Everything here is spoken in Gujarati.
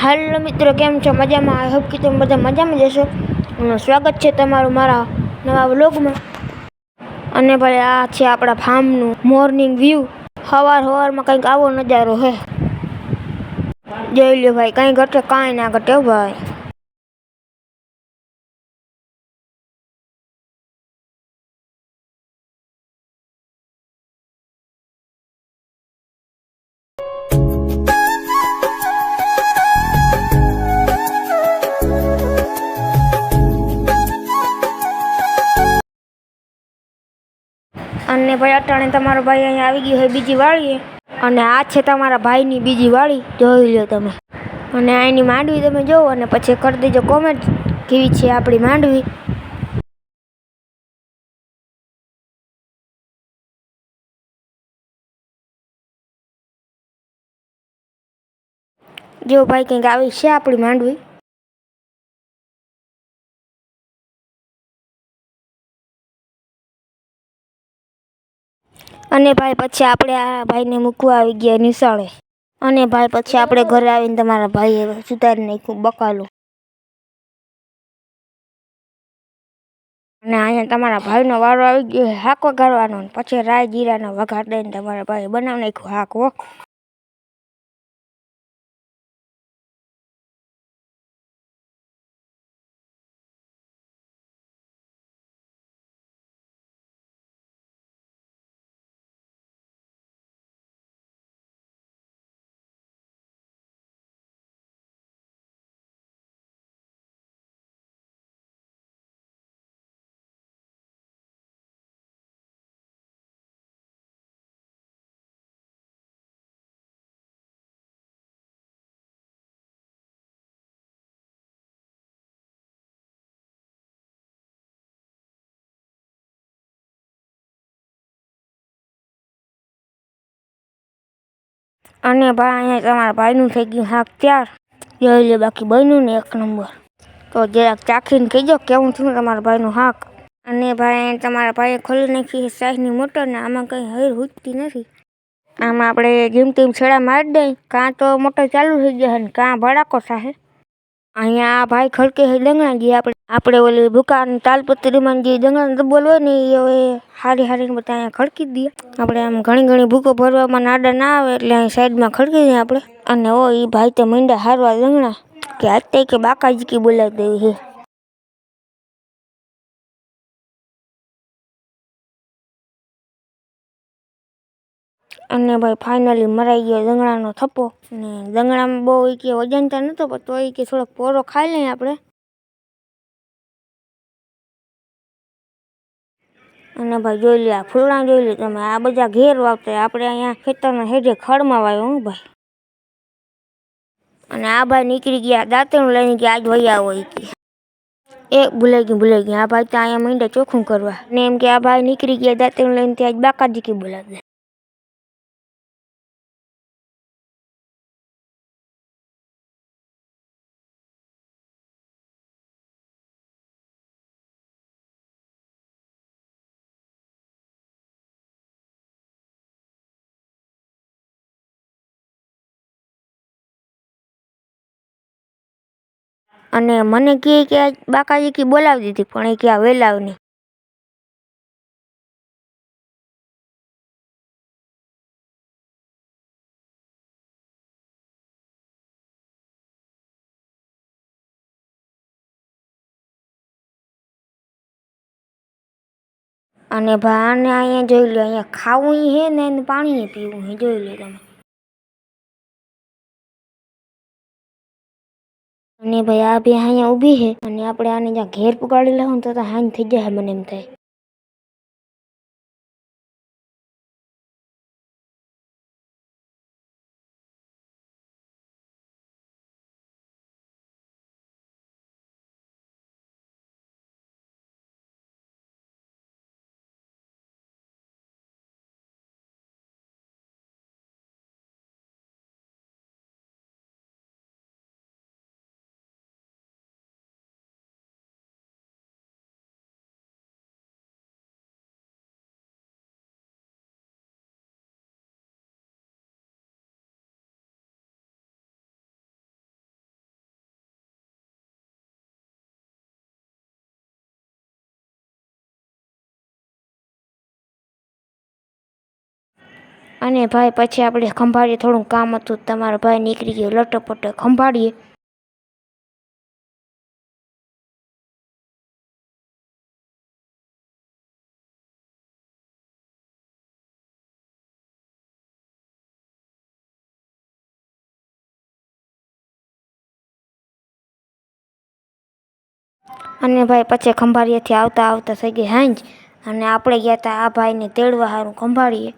હાલો મિત્રો, કેમ છો? મજામાં? આઈ હોપ કે તમે બધા મજામાં જશો. સ્વાગત છે તમારું મારા નવા વ્લોગમાં. અને ભાઈ, આ છે આપણા ફાર્મનું મોર્નિંગ વ્યૂ. સવારમાં કંઈક આવો નજારો હે. જોઈ લો ભાઈ, કંઈ ઘટે કાંઈ ના ઘટે ભાઈ. અને ભાઈ, અટાણે તમારો ભાઈ અહીંયા આવી ગયો હોય બીજી વાળીએ. અને આ છે તમારા ભાઈની બીજી વાળી, જોઈ લો તમે. અને આની માંડવી તમે જોવો અને પછી કરી દેજો કોમેન્ટ કેવી છે આપણી માંડવી. જો ભાઈ, કંઈક આવી છે આપણી માંડવી. અને ભાઈ, પછી આપણે આ ભાઈને મૂકવા આવી ગયા નિશાળે. અને ભાઈ, પછી આપણે ઘરે આવીને તમારા ભાઈએ સુધારી નાખ્યું બકાલું. અને અહીંયા તમારા ભાઈનો વારો આવી ગયો હાક વગાડવાનો. પછી રાય જીરાનો વઘાર દઈને તમારા ભાઈએ બનાવી નાખ્યું હાક હો. અને ભાઈ, અહીંયા તમારા ભાઈનું થઈ ગયું શાક તૈયાર. જોઈ લે, બાકી બન્યું ને એક નંબર. તો જરાક ચાખીને કહીજો કેવું થયું તમારા ભાઈનું શાક. અને ભાઈ, તમારા ભાઈએ ખોલી નાખી સાઈઝની મોટર ને આમાં કંઈ હૈર હુજતી નથી. આમાં આપણે જેમ તેમ છેડા મારી દઈ, કાં તો મોટર ચાલુ થઈ જાય ને કાં ભડાકો થાય. અહીંયા ભાઈ ખડકે દંગણા ગયા. આપણે ઓલી ભૂકાની તાલપત્રીમાં જે દંગણા ડબલ હોય ને એ હવે હારી બધા અહીંયા ખડકી દઈએ. આપણે આમ ઘણી ભૂકો ભરવામાં નાડા ના આવે એટલે અહીં સાઈડમાં ખડકી દઈએ આપણે. અને ઓ એ ભાઈ તો મીંડા હારવા દંગણા કે આજ કે બાકાજી કી બોલાવી દેવી છે. અને ભાઈ, ફાઇનલી મરાઈ ગયો દંગણાનો થપ્પો. ને દંગણામાં બહુ કે વજનતા નહોતો, પણ તો કે થોડોક પોરો ખાઈ લઈએ આપણે. અને ભાઈ, જોઈ લે આ ફૂલણા, જોઈ લે તમે. આ બધા ઘેર વાવતા, આપણે અહીંયા ખેતરના હેઠે ખડમાં વાવ્યો હું ભાઈ. અને આ ભાઈ નીકળી ગયા દાંતણ લઈને કે આજ વૈયા હોય કે ભૂલાઈ ગયું. આ ભાઈ તો અહીંયા મીંડા ચોખ્ખું કરવા ને એમ કે આ ભાઈ નીકળી ગયા દાંતણ લઈને ત્યાં આજ બાકાજી કી બોલાવી દે. અને મને કહે કે આજ બાકાજી કી બોલાવી દીધી, પણ એ કે આ વેલાવની. અને ભાઈ, આને અહીંયા જોઈ લો, અહીંયા ખાવું હે ને પાણી પીવું હે, જોઈ લો તમે. અને ભાઈ, આ બે અહીંયા ઊભી છે. અને આપણે આને જ્યાં ઘેર પુગાડી લાવું તો હાંજ થઈ જાય મને એમ થાય. અને ભાઈ પછી આપણે ખંભાળીએ, થોડું કામ હતું, તમારો ભાઈ નીકળી ગયો લટપટ ખંભાળીએ. અને ભાઈ પછી ખંભાળીએથી આવતા આવતા થઈ ગઈ હાંજ, અને આપણે ગયા હતા આ ભાઈને તેડવા સારું ખંભાળીએ.